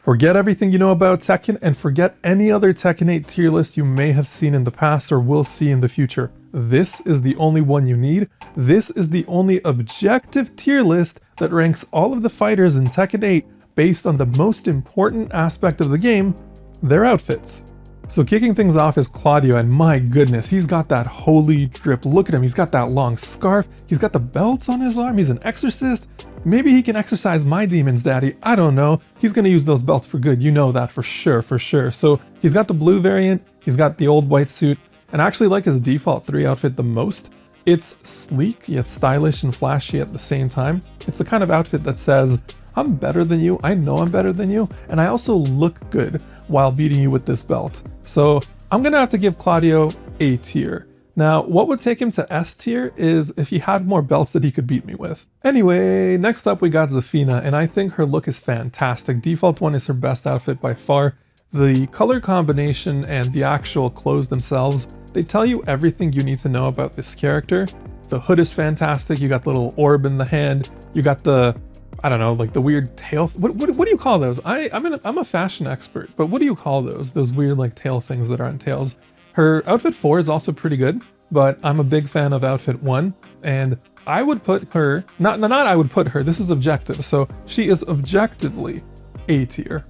Forget everything you know about Tekken and forget any other Tekken 8 tier list you may have seen in the past or will see in the future. This is the only one you need. This is the only objective tier list that ranks all of the fighters in Tekken 8 based on the most important aspect of the game, their outfits. So kicking things off is Claudio, and my goodness, he's got that holy drip. Look at him, he's got that long scarf, he's got the belts on his arm, he's an exorcist. Maybe he can exorcise my demons, daddy, I don't know. He's gonna use those belts for good, you know that for sure, for sure. So he's got the blue variant, he's got the old white suit, and I actually like his default 3 outfit the most. It's sleek, yet stylish and flashy at the same time. It's the kind of outfit that says, I'm better than you, I know I'm better than you, and I also look good while beating you with this belt. So I'm gonna have to give Claudio A tier. Now, what would take him to S tier is if he had more belts that he could beat me with. Anyway, next up we got Zafina, and I think her look is fantastic. Default 1 is her best outfit by far. The color combination and the actual clothes themselves, they tell you everything you need to know about this character. The hood is fantastic, you got the little orb in the hand, you got the, I don't know, like the weird tail, what do you call those? I'm a fashion expert, but what do you call those? Those weird like tail things that aren't tails. Her outfit 4 is also pretty good, but I'm a big fan of outfit 1, and I would put her, not I would put her, this is objective, so she is objectively A tier.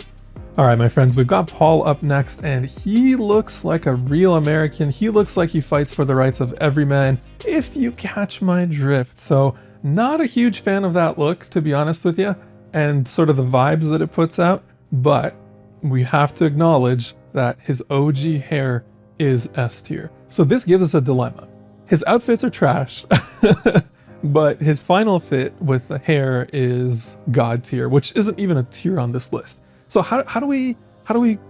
Alright my friends, we've got Paul up next, and he looks like a real American. He looks like he fights for the rights of every man, if you catch my drift. So not a huge fan of that look, to be honest with you, and sort of the vibes that it puts out, but we have to acknowledge that his OG hair is S tier. So this gives us a dilemma. His outfits are trash, but his final fit with the hair is God tier, which isn't even a tier on this list. So how do we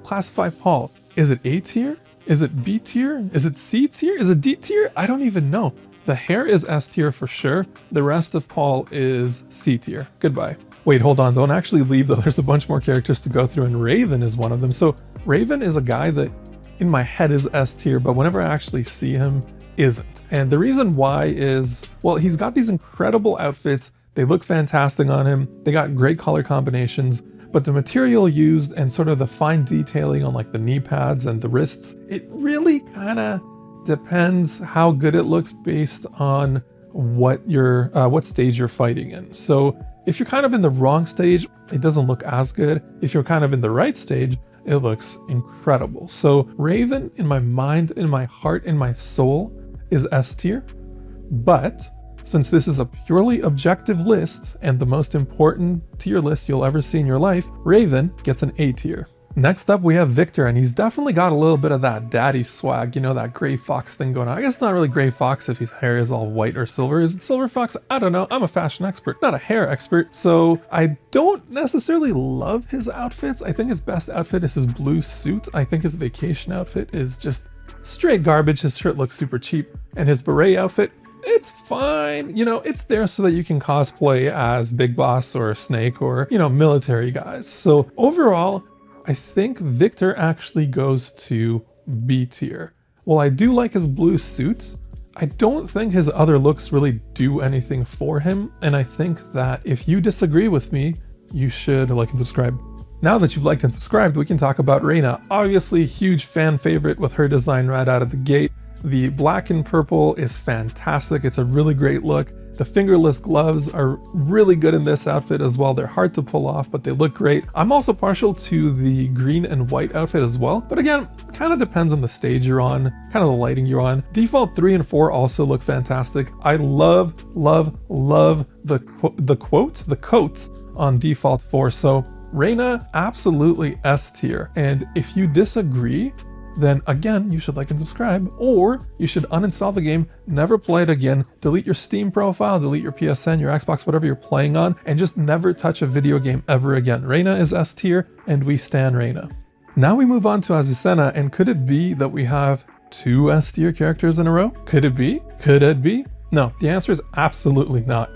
classify Paul? Is it A tier? Is it B tier? Is it C tier? Is it D tier? I don't even know. The hair is S tier for sure. The rest of Paul is C tier. Goodbye. Wait, hold on. Don't actually leave though. There's a bunch more characters to go through, and Raiden is one of them. So Raiden is a guy that in my head is S tier, but whenever I actually see him, isn't. And the reason why is, well, he's got these incredible outfits. They look fantastic on him. They got great color combinations, but the material used and sort of the fine detailing on like the knee pads and the wrists, it really kind of depends how good it looks based on what stage you're fighting in. So if you're kind of in the wrong stage, it doesn't look as good. If you're kind of in the right stage, it looks incredible. So Raiden, in my mind, in my heart, in my soul, is S tier. But since this is a purely objective list and the most important tier list you'll ever see in your life, Raiden gets an A tier. Next up we have Victor, and he's definitely got a little bit of that daddy swag, you know, that gray fox thing going on. I guess it's not really gray fox if his hair is all white or silver. Is it silver fox? I don't know. I'm a fashion expert, not a hair expert. So I don't necessarily love his outfits. I think his best outfit is his blue suit. I think his vacation outfit is just straight garbage. His shirt looks super cheap, and his beret outfit, it's fine. You know, it's there so that you can cosplay as Big Boss or Snake or, you know, military guys. So overall, I think Victor actually goes to B tier. While I do like his blue suit, I don't think his other looks really do anything for him, and I think that if you disagree with me, you should like and subscribe. Now that you've liked and subscribed, we can talk about Reina. Obviously, huge fan favorite with her design right out of the gate. The black and purple is fantastic. It's a really great look. The fingerless gloves are really good in this outfit as well. They're hard to pull off, but they look great. I'm also partial to the green and white outfit as well. But again, kind of depends on the stage you're on, kind of the lighting you're on. Default 3 and 4 also look fantastic. I love the coat on default 4. So Reina, absolutely S tier. And if you disagree, then again, you should like and subscribe, or you should uninstall the game, never play it again, delete your Steam profile, delete your PSN, your Xbox, whatever you're playing on, and just never touch a video game ever again. Reina is S tier, and we stan Reina. Now we move on to Azucena, and could it be that we have 2 S tier characters in a row? Could it be? Could it be? No, the answer is absolutely not.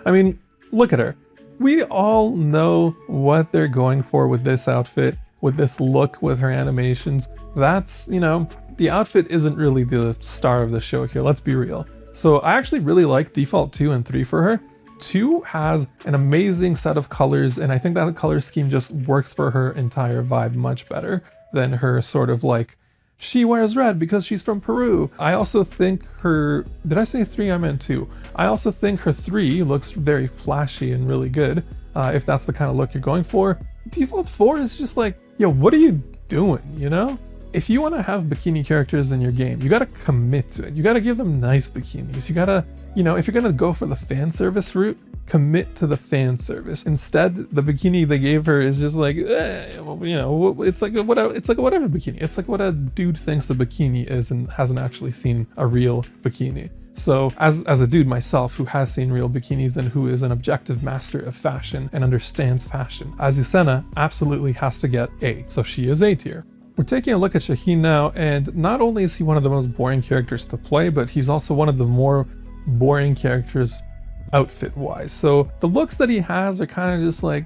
I mean, look at her. We all know what they're going for with this outfit, with this look, with her animations. That's, you know, the outfit isn't really the star of the show here, let's be real. So I actually really like default 2 and 3 for her. 2 has an amazing set of colors, and I think that color scheme just works for her entire vibe much better than her sort of like, she wears red because she's from Peru. I also think her, did I say 3? I meant 2. I also think her 3 looks very flashy and really good, if that's the kind of look you're going for. Default 4 is just like, yo, what are you doing, you know? If you want to have bikini characters in your game, you got to commit to it. You got to give them nice bikinis. You got to, you know, if you're going to go for the fan service route, commit to the fan service. Instead, the bikini they gave her is just like, you know, it's like a whatever bikini. It's like what a dude thinks a bikini is and hasn't actually seen a real bikini. So as a dude myself who has seen real bikinis and who is an objective master of fashion and understands fashion, Azucena absolutely has to get A. So she is A tier. We're taking a look at Shaheen now, and not only is he one of the most boring characters to play, but he's also one of the more boring characters outfit-wise. So the looks that he has are kind of just like,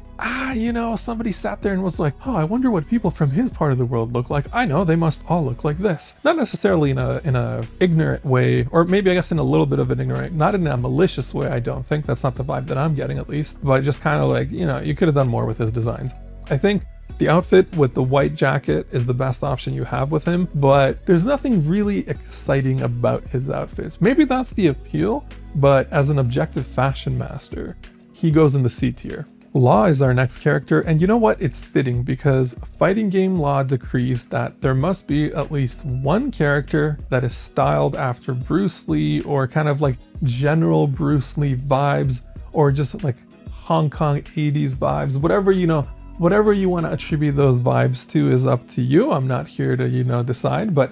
you know, somebody sat there and was like, oh, I wonder what people from his part of the world look like. I know, they must all look like this. Not necessarily in a ignorant way, or maybe I guess in a little bit of an ignorant, not in a malicious way, I don't think. That's not the vibe that I'm getting, at least. But just kind of like, you know, you could have done more with his designs. I think the outfit with the white jacket is the best option you have with him, but there's nothing really exciting about his outfits. Maybe that's the appeal, but as an objective fashion master, he goes in the C tier. Law is our next character, and you know what? It's fitting because fighting game law decrees that there must be at least one character that is styled after Bruce Lee, or kind of like general Bruce Lee vibes, or just like Hong Kong 80s vibes, whatever, you know. Whatever you want to attribute those vibes to is up to you. I'm not here to, you know, decide, but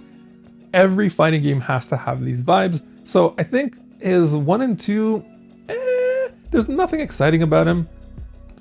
every fighting game has to have these vibes. So I think his 1 and 2, there's nothing exciting about him.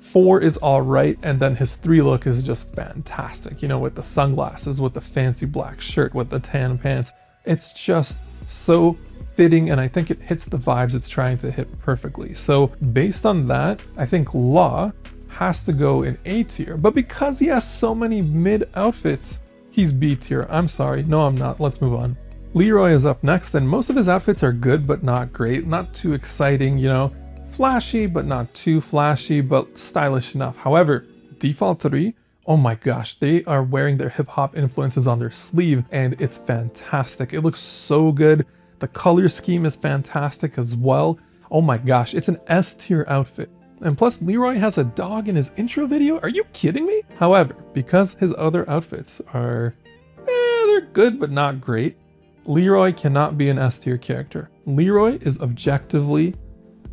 4 is all right, and then his 3 look is just fantastic. You know, with the sunglasses, with the fancy black shirt, with the tan pants. It's just so fitting, and I think it hits the vibes it's trying to hit perfectly. So based on that, I think Law has to go in A tier, but because he has so many mid outfits, he's B tier. I'm sorry, no I'm not, let's move on. Leroy is up next, and most of his outfits are good but not great, not too exciting, you know, flashy but not too flashy, but stylish enough. However, default 3, oh my gosh, they are wearing their hip-hop influences on their sleeve, and it's fantastic. It looks so good. The color scheme is fantastic as well. Oh my gosh, it's an S tier outfit. And plus, Leroy has a dog in his intro video? Are you kidding me? However, because his other outfits are, they're good but not great, Leroy cannot be an S tier character. Leroy is objectively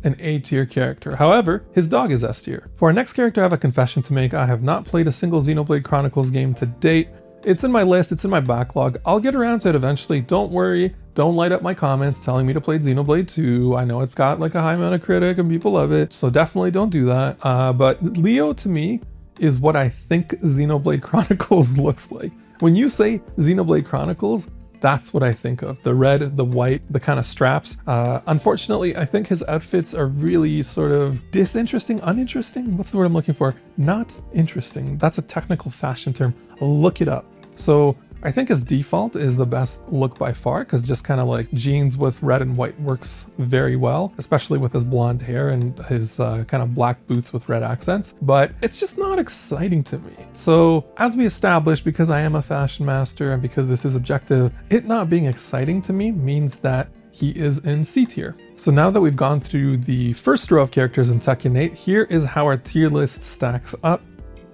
an A tier character. However, his dog is S tier. For our next character, I have a confession to make. I have not played a single Xenoblade Chronicles game to date. It's in my list, it's in my backlog. I'll get around to it eventually, don't worry. Don't light up my comments telling me to play Xenoblade 2. I know it's got like a high Metacritic and people love it, so definitely don't do that. But Leo to me is what I think Xenoblade Chronicles looks like. When you say Xenoblade Chronicles, that's what I think of. The red, the white, the kind of straps. Unfortunately, I think his outfits are really sort of disinteresting, uninteresting? What's the word I'm looking for? Not interesting. That's a technical fashion term. Look it up. So I think his default is the best look by far, because just kind of like jeans with red and white works very well, especially with his blonde hair and his kind of black boots with red accents, but it's just not exciting to me. So as we established, because I am a fashion master and because this is objective, it not being exciting to me means that he is in C tier. So now that we've gone through the first row of characters in Tekken 8, here is how our tier list stacks up.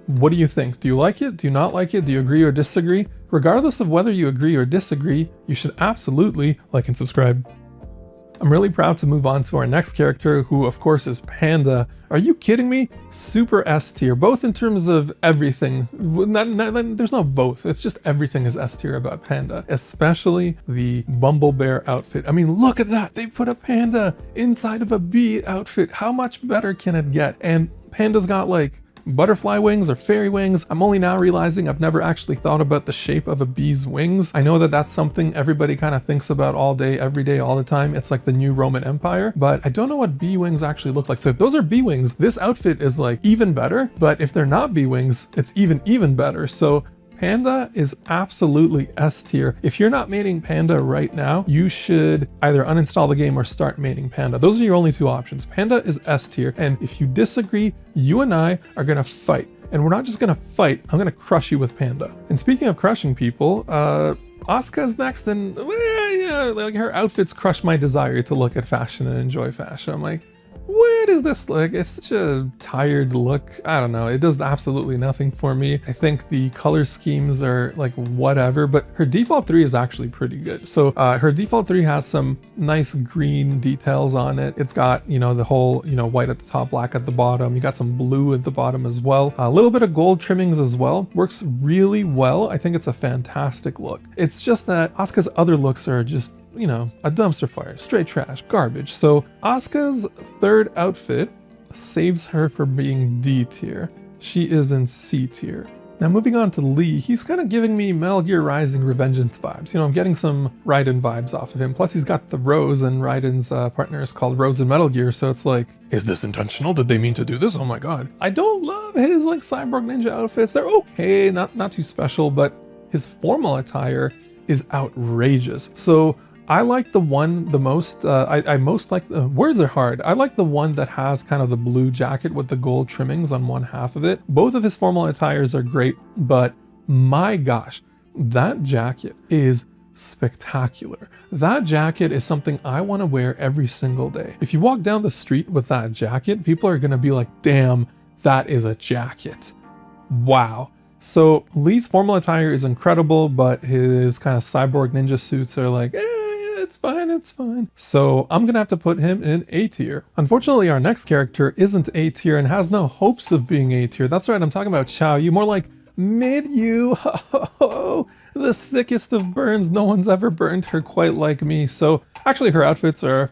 What do you think? Do you like it? Do you not like it? Do you agree or disagree? Regardless of whether you agree or disagree, you should absolutely like and subscribe. I'm really proud to move on to our next character, who of course is Panda. Are you kidding me? Super S tier, both in terms of everything. There's no both, it's just everything is S tier about Panda, especially the Bumble Bear outfit. I mean, look at that, they put a panda inside of a bee outfit. How much better can it get? And Panda's got like butterfly wings or fairy wings. I'm only now realizing I've never actually thought about the shape of a bee's wings. I know that that's something everybody kind of thinks about all day, every day, all the time. It's like the new Roman Empire, but I don't know what bee wings actually look like. So if those are bee wings, this outfit is like even better, but if they're not bee wings, it's even better. So Panda is absolutely S tier. If you're not mating Panda right now, you should either uninstall the game or start mating Panda. Those are your only two options. Panda is S tier, and if you disagree, you and I are gonna fight. And we're not just gonna fight, I'm gonna crush you with Panda. And speaking of crushing people, Asuka's next, and yeah, like her outfits crush my desire to look at fashion and enjoy fashion. I'm like, what is this like? It's such a tired look. I don't know. It does absolutely nothing for me. I think the color schemes are like whatever, but her default 3 is actually pretty good. So her default 3 has some nice green details on it. It's got, you know, the whole, you know, white at the top, black at the bottom. You got some blue at the bottom as well. A little bit of gold trimmings as well. Works really well. I think it's a fantastic look. It's just that Asuka's other looks are just, you know, a dumpster fire, straight trash, garbage. So Asuka's third outfit saves her from being D tier. She is in C tier. Now moving on to Lee, he's kind of giving me Metal Gear Rising Revengeance vibes. You know, I'm getting some Raiden vibes off of him. Plus he's got the Rose, and Raiden's partner is called Rose in Metal Gear, so it's like, is this intentional? Did they mean to do this? Oh my god. I don't love his like cyborg ninja outfits. They're okay, not too special, but his formal attire is outrageous. So I like the one the most, I most like, words are hard. I like the one that has kind of the blue jacket with the gold trimmings on one half of it. Both of his formal attires are great, but my gosh, that jacket is spectacular. That jacket is something I want to wear every single day. If you walk down the street with that jacket, people are going to be like, damn, that is a jacket. Wow. So Lee's formal attire is incredible, but his kind of cyborg ninja suits are like, it's fine, it's fine. So I'm gonna have to put him in A tier. Unfortunately, our next character isn't A tier and has no hopes of being A tier. That's right, I'm talking about Xiaoyou, more like mid-you. The sickest of burns. No one's ever burned her quite like me. So actually her outfits are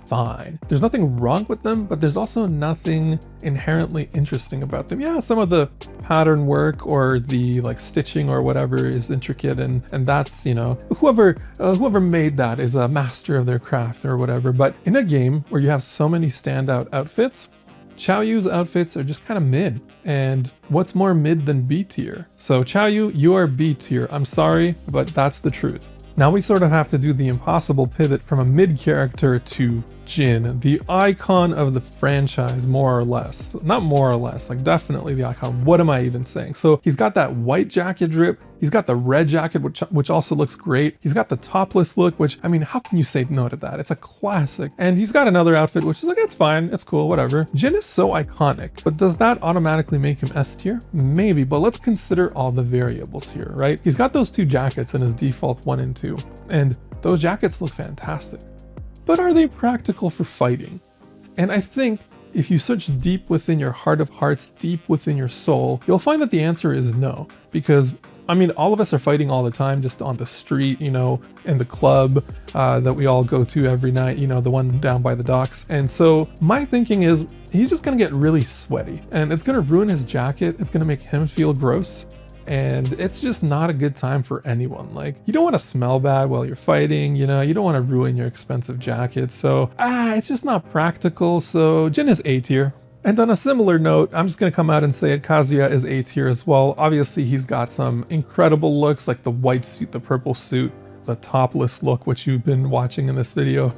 fine. There's nothing wrong with them, but there's also nothing inherently interesting about them. Yeah, some of the pattern work or the like stitching or whatever is intricate, and that's, you know, whoever made that is a master of their craft or whatever. But in a game where you have so many standout outfits, Xiaoyou's outfits are just kind of mid. And what's more mid than B tier? So Xiaoyou, you are B tier. I'm sorry, but that's the truth. Now we sort of have to do the impossible pivot from a mid character to Jin, the icon of the franchise, more or less. Not more or less, like definitely the icon. What am I even saying? So he's got that white jacket drip, he's got the red jacket, which also looks great. He's got the topless look, which, I mean, how can you say no to that? It's a classic. And he's got another outfit, which is like, it's fine, it's cool, whatever. Jin is so iconic, but does that automatically make him S tier? Maybe, but let's consider all the variables here, right? He's got those two jackets in his default 1 and 2, and those jackets look fantastic. But are they practical for fighting? And I think if you search deep within your heart of hearts, deep within your soul, you'll find that the answer is no. Because, I mean, all of us are fighting all the time, just on the street, you know, in the club that we all go to every night, you know, the one down by the docks. And so my thinking is he's just gonna get really sweaty, and it's gonna ruin his jacket. It's gonna make him feel gross. And it's just not a good time for anyone. Like, you don't want to smell bad while you're fighting, you know, you don't want to ruin your expensive jacket. So, it's just not practical. So Jin is A tier. And on a similar note, I'm just going to come out and say it, Kazuya is A tier as well. Obviously, he's got some incredible looks, like the white suit, the purple suit, the topless look, which you've been watching in this video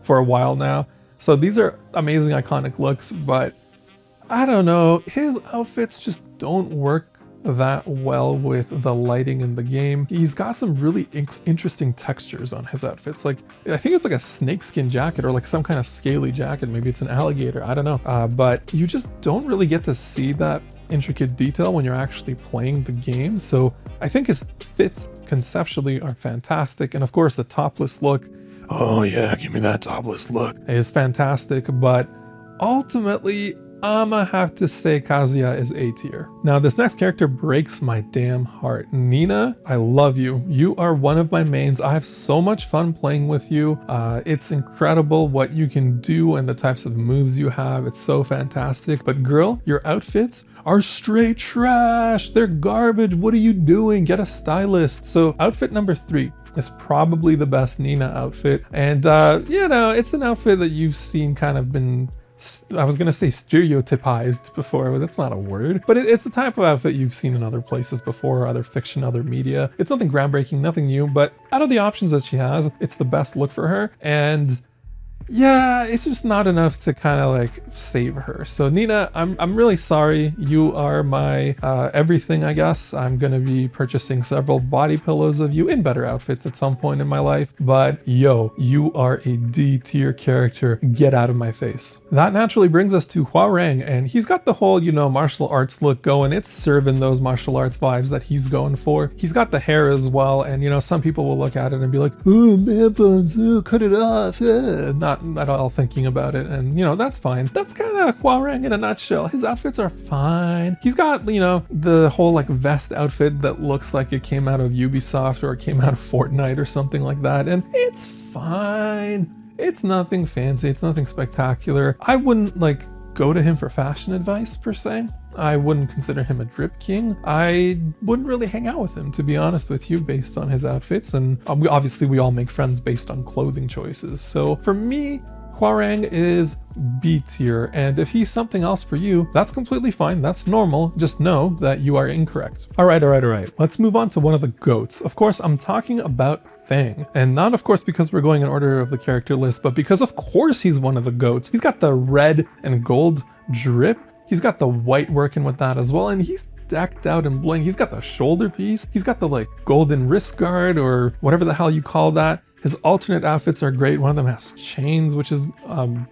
for a while now. So these are amazing, iconic looks, but I don't know, his outfits just don't work that well with the lighting in the game. He's got some really interesting textures on his outfits. Like, I think it's like a snakeskin jacket or like some kind of scaly jacket. Maybe it's an alligator, I don't know. But you just don't really get to see that intricate detail when you're actually playing the game. So I think his fits conceptually are fantastic. And of course the topless look, oh yeah, give me that topless look, is fantastic. But ultimately, I'ma have to say Kazuya is A tier. Now this next character breaks my damn heart. Nina, I love you. You are one of my mains. I have so much fun playing with you. It's incredible what you can do and the types of moves you have. It's so fantastic. But girl, your outfits are straight trash. They're garbage. What are you doing? Get a stylist. So outfit number 3 is probably the best Nina outfit. And you know, it's an outfit that you've seen kind of been I was gonna say stereotypized before, but that's not a word. But it's the type of outfit you've seen in other places before, other fiction, other media. It's nothing groundbreaking, nothing new, but out of the options that she has, it's the best look for her. And yeah, it's just not enough to kind of like save her. So Nina, I'm really sorry. You are my everything, I guess. I'm gonna be purchasing several body pillows of you in better outfits at some point in my life. But yo, you are a D tier character. Get out of my face. That naturally brings us to Hwoarang, and he's got the whole, you know, martial arts look going. It's serving those martial arts vibes that he's going for. He's got the hair as well, and you know, some people will look at it and be like, oh, man buns, oh, cut it off. Not at all thinking about it, and you know, that's fine. That's kind of Hwoarang in a nutshell. His outfits are fine. He's got, you know, the whole like vest outfit that looks like it came out of Ubisoft or it came out of Fornite or something like that, and it's fine. It's nothing fancy, it's nothing spectacular. I wouldn't like go to him for fashion advice per se. I wouldn't consider him a drip king. I wouldn't really hang out with him, to be honest with you, based on his outfits. And we all make friends based on clothing choices. So for me, Hwoarang is B tier, and if he's something else for you, that's completely fine, that's normal, just know that you are incorrect. Alright, let's move on to one of the GOATs. Of course, I'm talking about Feng, and not of course because we're going in order of the character list, but because of course he's one of the GOATs. He's got the red and gold drip, he's got the white working with that as well, and he's decked out in bling. He's got the shoulder piece, he's got the like golden wrist guard or whatever the hell you call that. His alternate outfits are great. One of them has chains, which is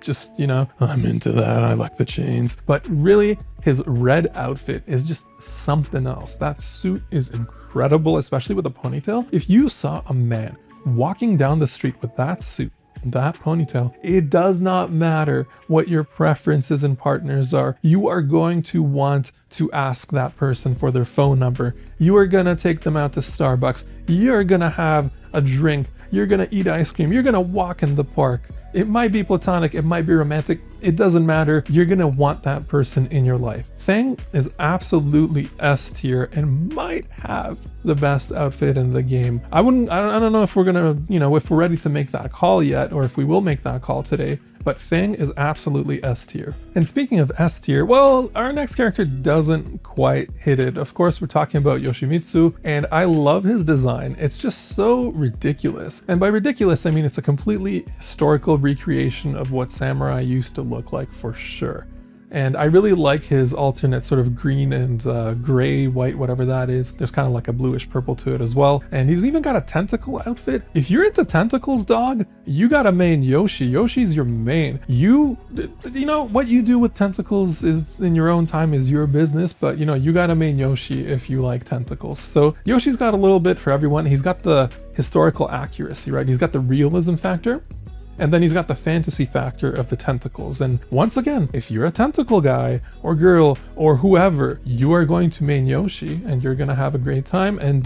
just, you know, I'm into that. I like the chains. But really, his red outfit is just something else. That suit is incredible, especially with a ponytail. If you saw a man walking down the street with that suit, that ponytail, it does not matter what your preferences and partners are. You are going to want to ask that person for their phone number. You are gonna take them out to Starbucks. You're gonna have a drink. You're gonna eat ice cream. You're gonna walk in the park. It might be platonic, it might be romantic, it doesn't matter. You're gonna want that person in your life. Feng is absolutely S tier and might have the best outfit in the game. I don't know if we're gonna, you know, if we're ready to make that call yet, or if we will make that call today, but Feng is absolutely S tier. And speaking of S tier, well, our next character doesn't quite hit it. Of course, we're talking about Yoshimitsu, and I love his design. It's just so ridiculous. And by ridiculous, I mean it's a completely historical recreation of what samurai used to look like for sure. And I really like his alternate sort of green and gray, white, whatever that is. There's kind of like a bluish purple to it as well. And he's even got a tentacle outfit. If you're into tentacles, dog, you got a main Yoshi. Yoshi's your main. You know, what you do with tentacles is in your own time is your business, but you know, you got a main Yoshi if you like tentacles. So Yoshi's got a little bit for everyone. He's got the historical accuracy, right? He's got the realism factor. And then he's got the fantasy factor of the tentacles. And once again, if you're a tentacle guy or girl or whoever, you are going to main Yoshi and you're going to have a great time. And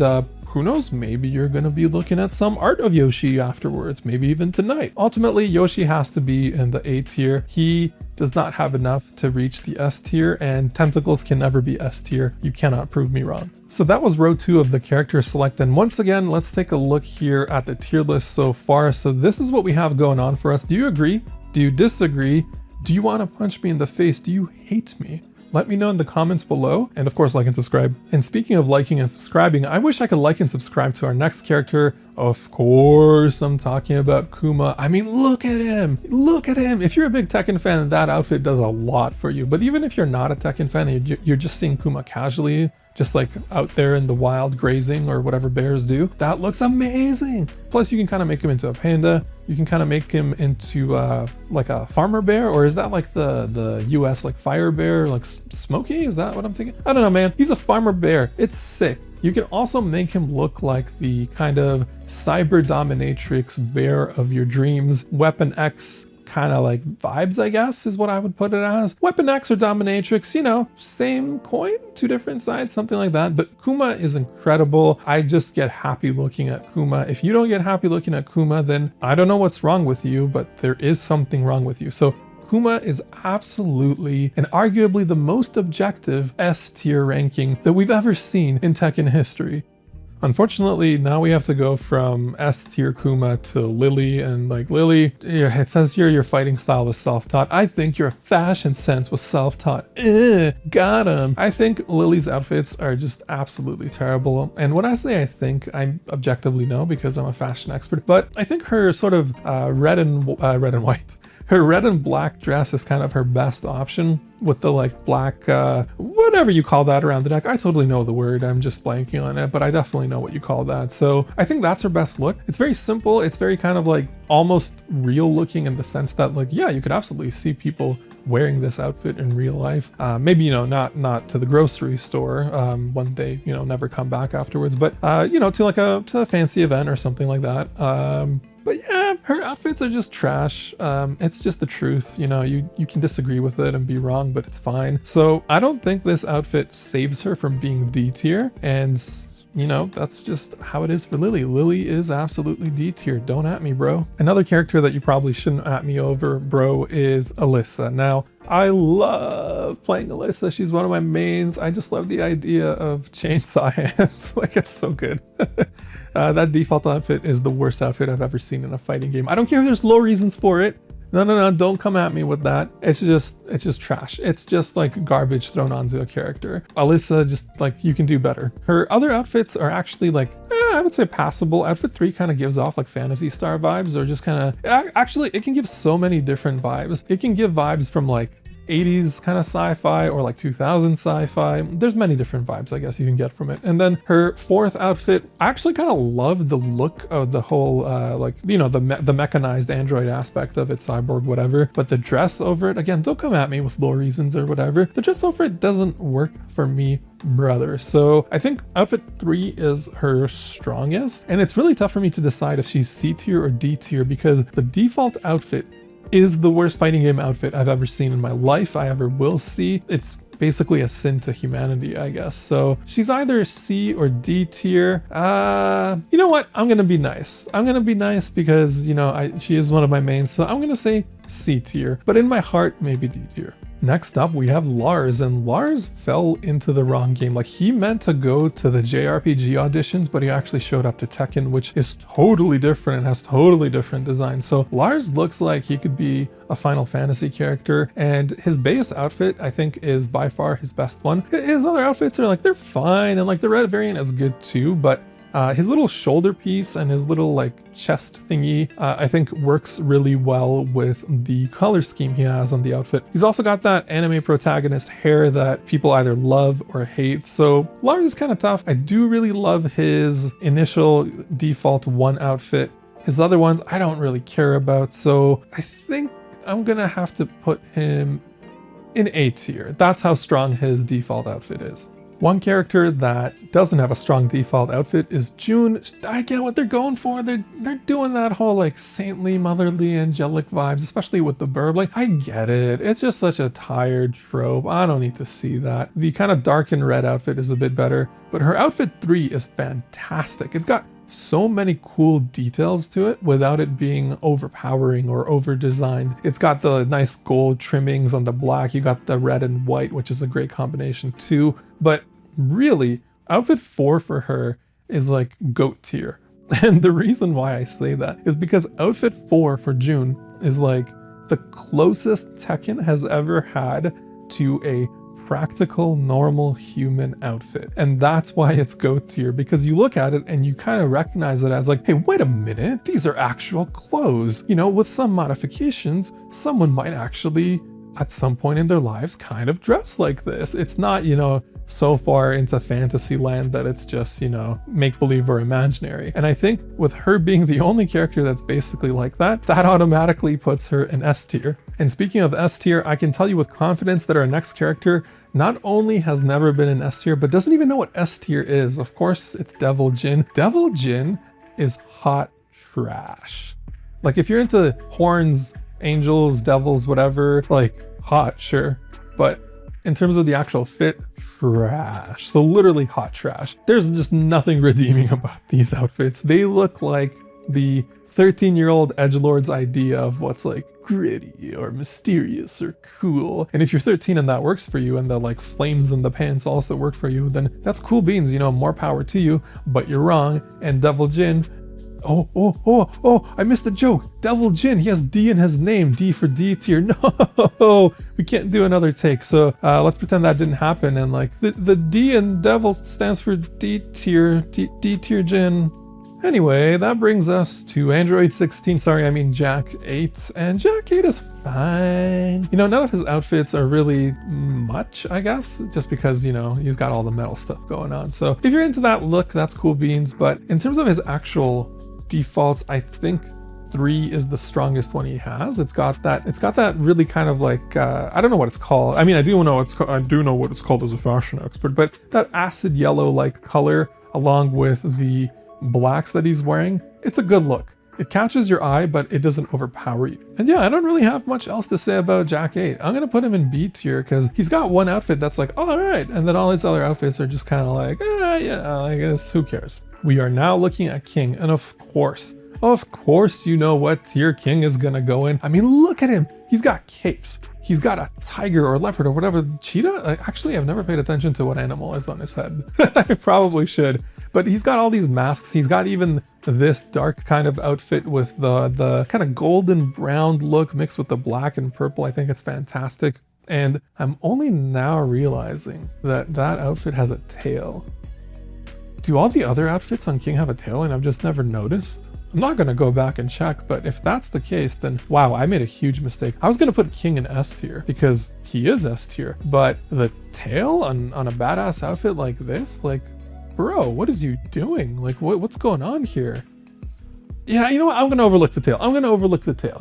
who knows, maybe you're going to be looking at some art of Yoshi afterwards, maybe even tonight. Ultimately, Yoshi has to be in the A tier. He does not have enough to reach the S tier, and tentacles can never be S tier. You cannot prove me wrong. So that was row 2 of the character select, and once again, let's take a look here at the tier list so far. So this is what we have going on for us. Do you agree? Do you disagree? Do you want to punch me in the face? Do you hate me? Let me know in the comments below, and of course like and subscribe. And speaking of liking and subscribing, I wish I could like and subscribe to our next character. Of course, I'm talking about Kuma. I mean, look at him! Look at him! If you're a big Tekken fan, that outfit does a lot for you. But even if you're not a Tekken fan and you're just seeing Kuma casually, just like out there in the wild grazing or whatever bears do, that looks amazing! Plus, you can kind of make him into a panda. You can kind of make him into like a farmer bear, or is that like the US like fire bear, like Smokey? Is that what I'm thinking? I don't know, man. He's a farmer bear. It's sick. You can also make him look like the kind of cyber dominatrix bear of your dreams. Weapon X kind of like vibes, I guess, is what I would put it as. Weapon X or dominatrix, you know, same coin, two different sides, something like that. But Kuma is incredible. I just get happy looking at Kuma. If you don't get happy looking at Kuma, then I don't know what's wrong with you, but there is something wrong with you. So Kuma is absolutely and arguably the most objective S tier ranking that we've ever seen in Tekken history. Unfortunately, now we have to go from S tier Kuma to Lili, and like Lili, yeah, it says here your fighting style was self-taught. I think your fashion sense was self-taught. Got him. I think Lili's outfits are just absolutely terrible. And when I say I think, I objectively know because I'm a fashion expert, but I think her sort of red and white. Her red and black dress is kind of her best option with the like black, whatever you call that around the neck. I totally know the word, I'm just blanking on it, but I definitely know what you call that. So I think that's her best look. It's very simple. It's very kind of like almost real looking in the sense that like, yeah, you could absolutely see people wearing this outfit in real life. Maybe, you know, not to the grocery store when they, you know, never come back afterwards, but, you know, to a fancy event or something like that. But yeah, her outfits are just trash. It's just the truth. You know, you can disagree with it and be wrong, but it's fine. So I don't think this outfit saves her from being D tier. And you know, that's just how it is for Lili. Lili is absolutely D tier. Don't at me, bro. Another character that you probably shouldn't at me over, bro, is Alisa. Now, I love playing Alisa. She's one of my mains. I just love the idea of chainsaw hands. Like, it's so good. That default outfit is the worst outfit I've ever seen in a fighting game. I don't care if there's low reasons for it. No, don't come at me with that. It's just trash. It's just like garbage thrown onto a character. Alisa, just like, you can do better. Her other outfits are actually like, I would say passable. Outfit 3 kind of gives off like Phantasy Star vibes, or just kind of, actually it can give so many different vibes. It can give vibes from like 80s kind of sci-fi or like 2000 sci-fi. There's many different vibes I guess you can get from it. And then her fourth outfit, I actually kind of love the look of the whole like, you know, the mechanized android aspect of it, cyborg, whatever. But the dress over it, again, don't come at me with low reasons or whatever. The dress over it doesn't work for me, brother. So I think outfit 3 is her strongest, and it's really tough for me to decide if she's C tier or D tier because the default outfit is the worst fighting game outfit I've ever seen in my life, I ever will see. It's basically a sin to humanity, I guess. So she's either C or D tier. You know what? I'm gonna be nice. I'm gonna be nice because, you know, she is one of my mains, so I'm gonna say C tier, but in my heart, maybe D tier. Next up, we have Lars, and Lars fell into the wrong game. Like, he meant to go to the JRPG auditions, but he actually showed up to Tekken, which is totally different and has totally different design. So Lars looks like he could be a Final Fantasy character, and his base outfit, I think, is by far his best one. His other outfits are like, they're fine, and like the red variant is good too, but his little shoulder piece and his little like chest thingy, I think works really well with the color scheme he has on the outfit. He's also got that anime protagonist hair that people either love or hate. So Lars is kind of tough. I do really love his initial default 1 outfit. His other ones I don't really care about. So I think I'm gonna have to put him in A tier. That's how strong his default outfit is. One character that doesn't have a strong default outfit is June. I get what they're going for. They're doing that whole like saintly, motherly, angelic vibes, especially with the burb. Like, I get it. It's just such a tired trope. I don't need to see that. The kind of dark and red outfit is a bit better, but her outfit 3 is fantastic. It's got so many cool details to it without it being overpowering or over-designed. It's got the nice gold trimmings on the black. You got the red and white, which is a great combination too. But really, outfit 4 for her is like GOAT tier. And the reason why I say that is because outfit 4 for June is like the closest Tekken has ever had to a practical, normal human outfit. And that's why it's GOAT tier, because you look at it and you kind of recognize it as like, hey, wait a minute, these are actual clothes. You know, with some modifications, someone might actually, at some point in their lives, kind of dress like this. It's not, you know, so far into fantasy land that it's just, you know, make-believe or imaginary. And I think with her being the only character that's basically like that, that automatically puts her in S tier. And speaking of S tier, I can tell you with confidence that our next character not only has never been in S tier, but doesn't even know what S tier is. Of course, it's Devil Jin. Devil Jin is hot trash. Like, if you're into horns, angels, devils, whatever, like, hot, sure. But in terms of the actual fit, trash. So literally hot trash. There's just nothing redeeming about these outfits. They look like the 13-year-old edgelord's idea of what's like gritty or mysterious or cool. And if you're 13 and that works for you, and the like flames in the pants also work for you, then that's cool beans, you know, more power to you. But you're wrong. And Devil Jin, oh, I missed the joke. Devil Jin, he has D in his name. D for D tier. No, we can't do another take. So let's pretend that didn't happen. And like the D in Devil stands for D tier, D tier Jin. Anyway, that brings us to Android 16, sorry, I mean Jack 8, and Jack 8 is fine. You know, none of his outfits are really much, I guess, just because, you know, he's got all the metal stuff going on. So if you're into that look, that's cool beans, but in terms of his actual defaults, I think 3 is the strongest one he has. It's got that really kind of like, I don't know what it's called. I mean, I do know what it's called as a fashion expert, but that acid yellow like color along with the blacks that he's wearing, it's a good look. It catches your eye, but it doesn't overpower you. And yeah, I don't really have much else to say about Jack 8. I'm gonna put him in B tier because he's got one outfit that's like, all right, and then all his other outfits are just kind of like, you know, I guess who cares. We are now looking at King, and of course, you know what tier King is gonna go in. I mean, look at him. He's got capes. He's got a tiger or leopard or whatever. Cheetah? Actually, I've never paid attention to what animal is on his head. I probably should. But he's got all these masks. He's got even this dark kind of outfit with the kind of golden brown look mixed with the black and purple. I think it's fantastic. And I'm only now realizing that that outfit has a tail. Do all the other outfits on King have a tail and I've just never noticed? I'm not gonna go back and check, but if that's the case, then wow, I made a huge mistake. I was gonna put King in S tier because he is S tier, but the tail on a badass outfit like this, like, bro, what is you doing? Like, what's going on here? Yeah, you know what? I'm gonna overlook the tail.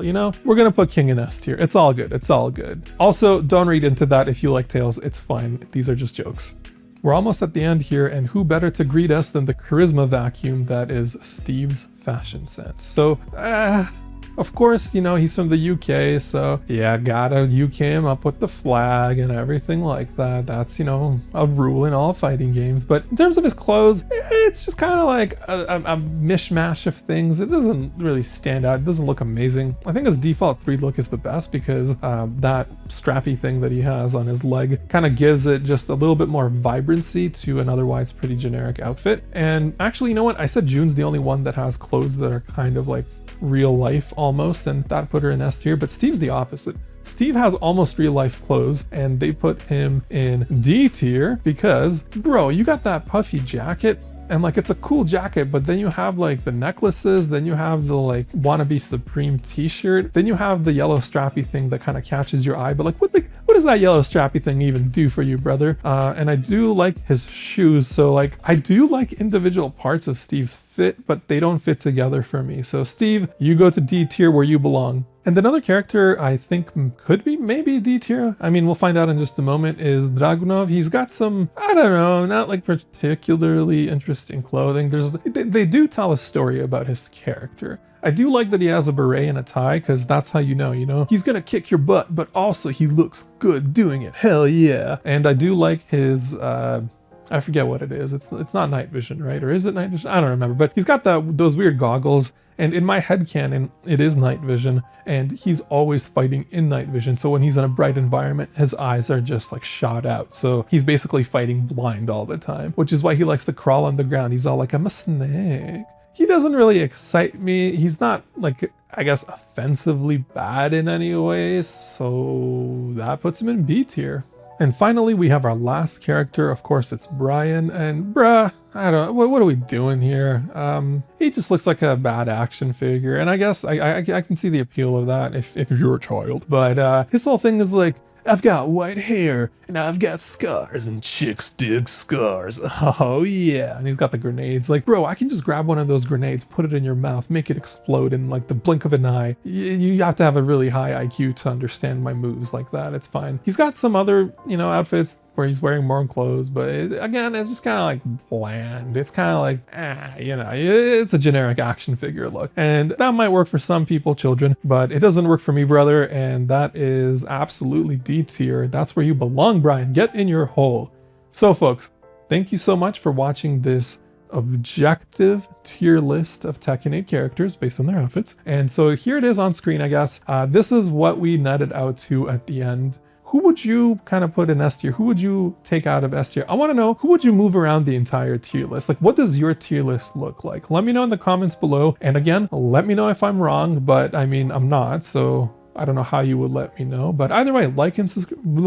You know, we're gonna put King in S tier. It's all good. It's all good. Also, don't read into that if you like tails. It's fine. These are just jokes. We're almost at the end here, and who better to greet us than the charisma vacuum that is Steve's fashion sense. So, of course, you know, he's from the UK, so yeah, gotta UK him up with the flag and everything like that. That's, you know, a rule in all fighting games. But in terms of his clothes, it's just kind of like a mishmash of things. It doesn't really stand out. It doesn't look amazing. I think his default 3 look is the best because that strappy thing that he has on his leg kind of gives it just a little bit more vibrancy to an otherwise pretty generic outfit. And actually, you know what? I said June's the only one that has clothes that are kind of like real life almost, and that put her in S tier, but Steve's the opposite. Steve has almost real life clothes and they put him in D tier because, bro, you got that puffy jacket and like it's a cool jacket, but then you have like the necklaces, then you have the like wannabe Supreme t-shirt, then you have the yellow strappy thing that kind of catches your eye, but like what does that yellow strappy thing even do for you, brother? And I do like his shoes, so like I do like individual parts of Steve's fit, but they don't fit together for me. So Steve, you go to D tier where you belong. And another character I think could be maybe D tier, I mean, we'll find out in just a moment, is Dragunov. He's got some, I don't know, not like particularly interesting clothing. They do tell a story about his character. I do like that he has a beret and a tie, because that's how you know, he's gonna kick your butt, but also he looks good doing it, hell yeah. And I do like his, I forget what it is. It's not night vision, right? Or is it night vision? I don't remember, but he's got those weird goggles. And in my headcanon, it is night vision, and he's always fighting in night vision. So when he's in a bright environment, his eyes are just like shot out. So he's basically fighting blind all the time, which is why he likes to crawl on the ground. He's all like, I'm a snake. He doesn't really excite me. He's not like, I guess, offensively bad in any way. So that puts him in B tier. And finally, we have our last character. Of course, it's Bryan, and bruh, I don't know, what are we doing here? He just looks like a bad action figure, and I guess I can see the appeal of that if you're a child. But his whole thing is like, I've got white hair, and I've got scars, and chicks dig scars. Oh yeah. And he's got the grenades. Like, bro, I can just grab one of those grenades, put it in your mouth, make it explode in like the blink of an eye. You have to have a really high IQ to understand my moves like that. It's fine. He's got some other, you know, outfits where he's wearing more clothes, but again, it's just kind of like bland. It's kind of like, you know, it's a generic action figure look. And that might work for some people, children, but it doesn't work for me, brother. And that is absolutely D tier. That's where you belong, Bryan. Get in your hole. So folks, thank you so much for watching this objective tier list of Tekken 8 characters based on their outfits. And so here it is on screen, I guess. This is what we netted out to at the end. Who would you kind of put in S tier? Who would you take out of S tier? I want to know, who would you move around the entire tier list? Like, what does your tier list look like? Let me know in the comments below. And again, let me know if I'm wrong, but I mean, I'm not, so I don't know how you would let me know. But either way, like and subscribe.